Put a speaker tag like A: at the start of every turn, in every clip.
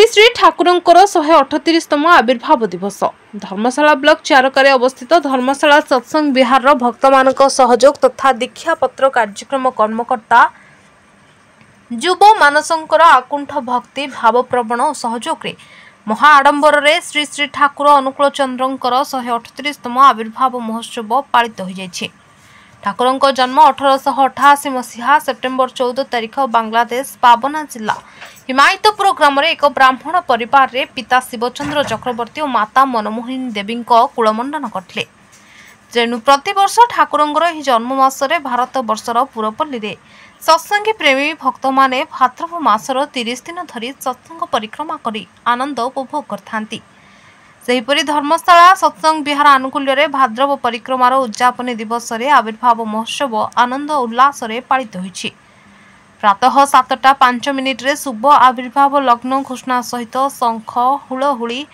A: श्री श्री ठाकुरंकर 138तम आविर्भाव दिवस धर्मशाला ब्लॉक चारकारे अवस्थित धर्मशाला सत्संग विहार भक्त मानक सहयोग तथा दीक्षा पत्र कार्यक्रम कर्मकर्ता युव मानसंकर आकुंठ भक्ति भावप्रवण सहयोग महाआडंबर श्री श्री ठाकुर अनुकूल चंद्रंकर 138तम आविर्भाव महोत्सव पालित हो जाइछे। ठाकुरंक जन्म 1888 मसीहा सेप्टेम्बर 14 तारिख बांग्लादेश पाबना जिला हिमायतपुर ग्राम एक ब्राह्मण परिवार रे पिता शिवचंद्र चक्रवर्ती और माता मनमोहिनी देवी कुलमंडन करथिले। तेणु प्रतिवर्ष ठाकुरंकर ही जन्म मासरे भारत वर्षर पुरपल्ली रे सत्संगी प्रेमी भक्त माने भाद्रव मासर 30 दिन धरी सत्संग परिक्रमा करी आनंद उपभोग करथांती। सेहिपरि धर्मशाला सत्संग विहार आनुकूल्य भाद्रव परिक्रमार उद्यापन दिवस रे आविर्भाव महोत्सव आनंद उल्लास रे पालित होइछि। प्रातः 7:05 रे शुभ आविर्भाव लग्न घोषणा सहित शंख हुलहुली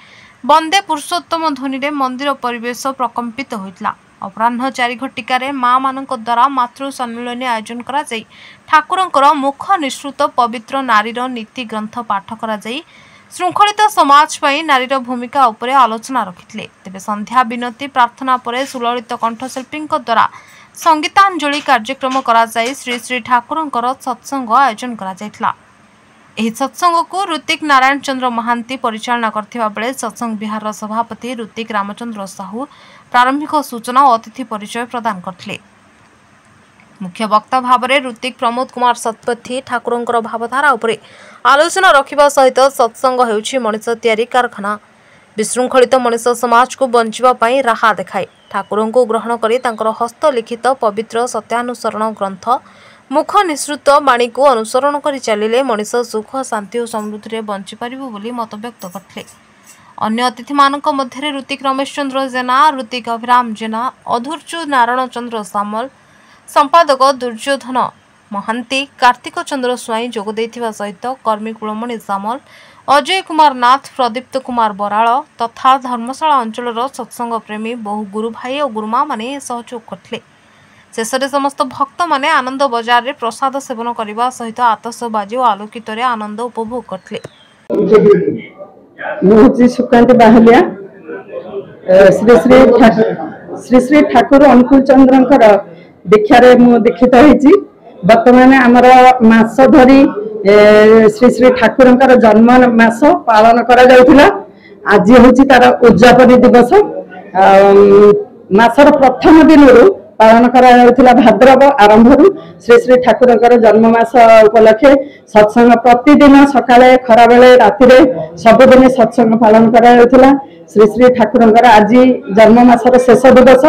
A: वंदे पुरुषोत्तम ध्वनि रे मंदिर परिवेश प्रकंपित होइतला। अपराह्न 4 घटिकार माँ मानक द्वारा मातृ सम्मेलन आयोजन करा जाई ठाकुरंकर मुख निश्रुत पवित्र नारीर नीति ग्रंथ पाठ करा जाई श्रृंखलित समाज पाई नारीर भूमिका उपरे आलोचना रखिथिले। तेबे संध्या विनती प्रार्थना परे सुललित कंठशिल्पी द्वारा संगीतांजलि कार्यक्रम करा जाई श्री श्री ठाकुरंकर सत्संग आयोजन करा जायथिला। एही सत्संग को ऋतिक नारायण चंद्र महांती परिचालना करथिबा बेले सत्संग विहार सभापति ऋतिक रामचंद्र साहू प्रारंभिक सूचना और अतिथि परिचय प्रदान करथिले। मुख्य वक्ता भाव में ऋतिक प्रमोद कुमार सतपथी ठाकुरंकर भावधारा उपरे आलोचना रखिबा सहित सत्संग हेउछि मनिष तैयारी कारखाना विशृंखलित मनिष समाज को बंचिबा पई राहा देखाए ठाकुरंक ग्रहण करी तांकर हस्तलिखित पवित्र सत्यानुसरण ग्रंथ मुख निश्रुत बाणी को अनुसरण करी चलिले मनिष सुख शांति और समृद्धि रे बंचि पारिबो बोली मत व्यक्त करथिले। अन्य अतिथि मानक मध्य ऋतिक रमेश चंद्र जेना ऋतिक अभिराम जेना अधूर्चु नारायण चंद्र सामल संपादक दुर्योधन महांती कार्तिक चंद्र स्वाई जोग देथिबा सहित कर्मी कुलमणि सामल अजय कुमार नाथ प्रदीप्त कुमार बराल तथा धर्मशाला अंचल सत्संग प्रेमी बहु गुरु भाई और गुरुमा माने सहयोग करथिले। शेष समस्त भक्त माने आनंद बजार रे प्रसाद सेवन करने सहित आतशबाजी और आलोकित आनंद उपभोग करथिले।
B: सुकांत बाहलिया श्री श्री ठाकुर अनुकूल चंद्रंकर दीक्षारे मु दीक्षित होइछि। वर्तमान आमर मास धरी श्री श्री ठाकुरंकर जन्म मास पालन करा जाउथिला। आज होछि तार उद्यापन दिवस मासर प्रथम दिन पालन करा जाउथिला। भाद्रव आरंभ श्री श्री ठाकुरंकर जन्म मास उपलक्षे सत्संग प्रतिदिन सकाळे खरा बेले रातिरे सबुदिन सत्संग पालन करा जाउथिला। श्री श्री ठाकुरंकर आज जन्म मासर शेष दिवस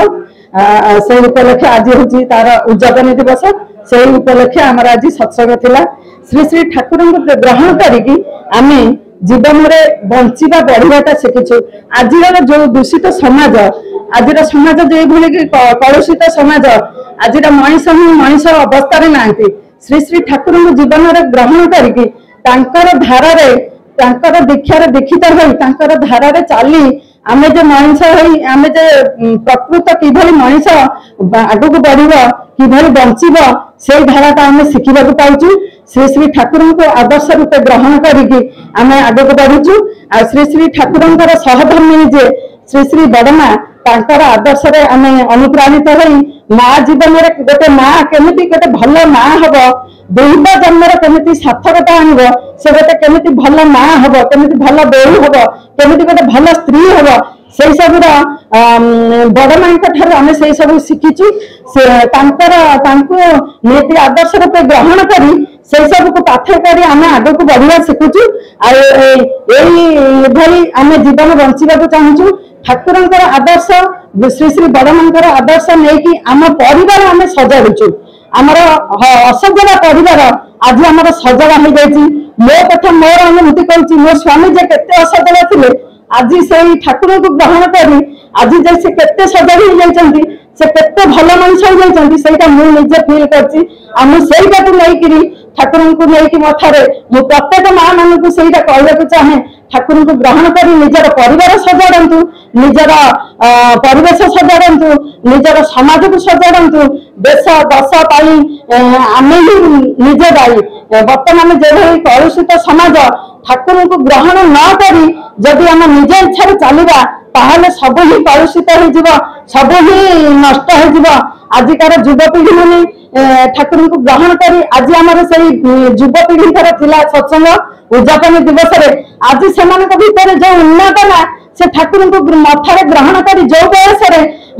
B: से उपलक्षे आज हूँ तार उद्यापन दिवस से उपलक्षे आमर आज सत्संग थिला। श्री श्री ठाकुर ग्रहण करिकी आमे जीवन में बंचिबा बढ़िबाटा शिखिछु। आज जो दूषित समाज आज समाज जो भली कलुषित समाज आज मनीष ही मनीष अवस्था नांती श्री श्री ठाकुर जीवन में ग्रहण करिकी तांकर धारारे तांकर दीक्षार दीक्षित होई तांकर धारारे चली आमे जे मनीष होई आमे जे प्रकृत किभली मनीष आगक बढ़िब किभली बंचिब से धाराटा आमे शिखिबा को पाउछु। श्री श्री ठाकुर को आदर्श रूपे ग्रहण करिकी आमे आगक बढ़ुछु। आ श्री श्री ठाकुरंकर सहधर्मिणी जे श्री श्री बड़मा तांकर आदर्श रे आमे अनुप्राणित होई माँ जीवन में गोटे माँ केमिति गोटे भल माँ हबो दुईबा जन्म केमिति सार्थकता आनब से गोटे केमिति भल माँ हम केमिति भल बोहू हम केमिति गोटे भल स्त्री हम से सबुर बड़ माँ आम से सब शिखिचु। नीति आदर्श रूपे ग्रहण करी से सब को पाथर कर आम आग को बढ़िया शिखुचु। आई आम जीवन बंचा चाहूँ। ठाकुरंकर आदर्श श्री श्री बड़ मांकर आदर्श नहीं आम परिवार आम सजाड़ुचु। आमर असजड़ा परिवार आज आमर सजड़ा हो जाए। मो कथा मोर अनुभूति कहूँ मो स्वामी जे केते असजड़ा थे आज से ठाकुर को ग्रहण करी आज जे से केते सजड़ी हो जाती से केते भल मनुष्य हो जाती से मुझे फिल कर नहीं ठाकुर को लेकिन मथारे मु प्रत्येक माँ मानू से कहवाक चाहे ठाकुर को ग्रहण कर निजर परिवार सजाड़ू निजर परिवेश सजाड़ू निजर समाज को सजाड़ू देश दश पाई आम ही निजे दायी। बर्तमान जो कलुषित समाज ठाकुर को ग्रहण न करी जदि आम निज इच्छा चलवा ताहले सब ही कलुषित हो सब ही नष्ट हो आजिकार युवपीढ़ी मैंने ठाकुर को ग्रहण कर आज आमर से युवपीढ़ी थिला सत्संग उद्यापन दिवस आज से भीतर जो उन्मादना से ठाकुर को मथार ग्रहण कर जो बयस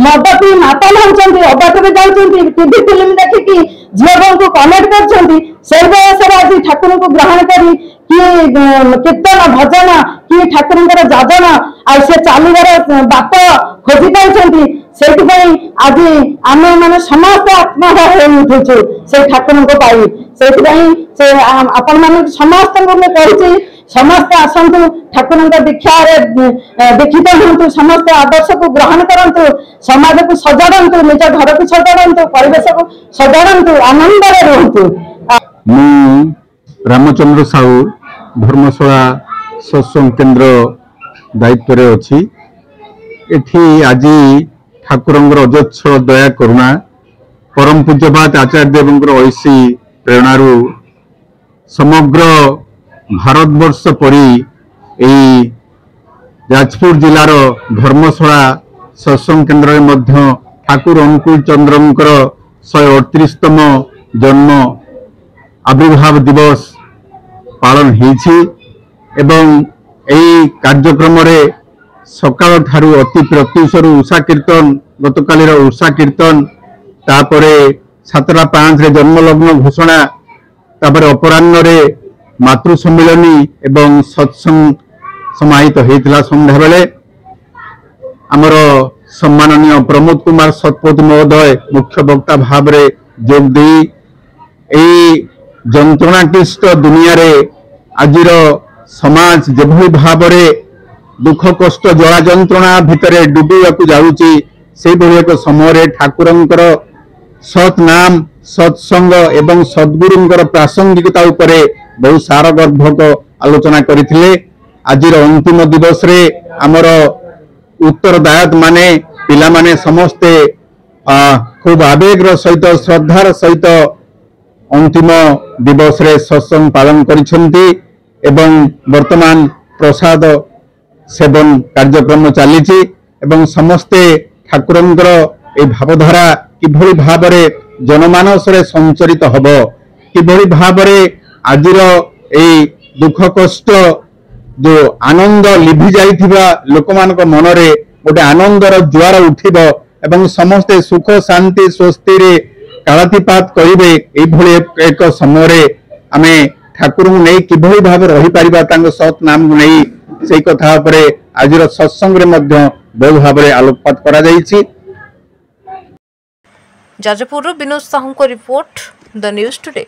B: मद पी मातल होती अबाटरे जाऊँगी टीवी फिल्म देखिकी झील को कनेक्ट कर बयस आज ठाकुर को ग्रहण कर कीर्तन भजन कि ठाकुर जाजन आ चलवर बात खोजी पाई से आज आम मैंने समस्त आत्महत्या उठुचु से ठाकुर को पाई से आपण मान समस्त कही समस्त आसतु ठाकुर दीक्षा दीक्षित हूँ समस्त आदर्श को ग्रहण करूँ समाज को सजाड़ू निज घर को सजाड़ू परिवेश को सजाड़ू आनंद रुहतु।
C: रामचंद्र साहू धर्मशाला सत्संग केन्द्र दायित्व रे अछि एठी आज ठाकुर अजस्र दया करुणा परम पूज्यपाद आचार्य देव ऐसी प्रेरणारू समग्र भारतवर्ष परी एई जाजपुर जिलार धर्मशाला सत्संग केन्द्र मध्य ठाकुर अनुकूल चंद्रंकर 138तम जन्म आविर्भाव दिवस पालन होइछि एवं एई कार्यक्रम रे सकाळ ठारू अति प्रत्युषर उषा कीर्तन गतकालीर उषा कीर्तन तापरे 7:05 रे जन्मलग्न घोषणा तापरे अपराह्न रे मातृ सम्मिलनी एवं सत्संग समाहित होइतिला संध्या बेले आमर सम्माननीय प्रमोद कुमार सतपथी महोदय मुख्य वक्ता भाव रे जोग देई एई जंत्रणाक्लिष्ट दुनिया रे आजिर समाज जेभली भाव रे दुख कष्ट जला जंत्रणा भितरे डुबिबाकू जाउची से भली एक समय ठाकुरंकर सत नाम सत्संग एवं सद्गुरुंकर प्रासंगिकता उपरे बहु सारगर्भक आलोचना करथिले। आजिर अंतिम दिवस रे आमर उत्तरदायक माने पिला माने समस्ते खूब आवेगर सहित श्रद्धार सहित अंतिम दिवस रे सत्संग पालन करिसेंती एवं वर्तमान प्रसाद सेवन कार्यक्रम चली एवं समस्ते ठाकुरंकर ए भावधारा किभली भाव रे जनमानस रे संचरित हब किभली भाव रे आजिर ए दुख कष्ट जो आनंद लिभि जाइथिबा लोकमानक मनरे गोटे आनंदर ज्वार उठिब एवं समस्ते सुख शांति स्वस्ति रे कालातिपात करिवे एई भली एक समय रे आमे ठाकुर को नहीं किभली भाव रही पारिबा तांग सत नाम को नहीं से कथा उपरे आजिर सत्संग रे मध्य बहु भाव रे आलोकपात करा जाइछि।
A: जाजपुर विनोद साहू को रिपोर्ट द न्यूज टुडे।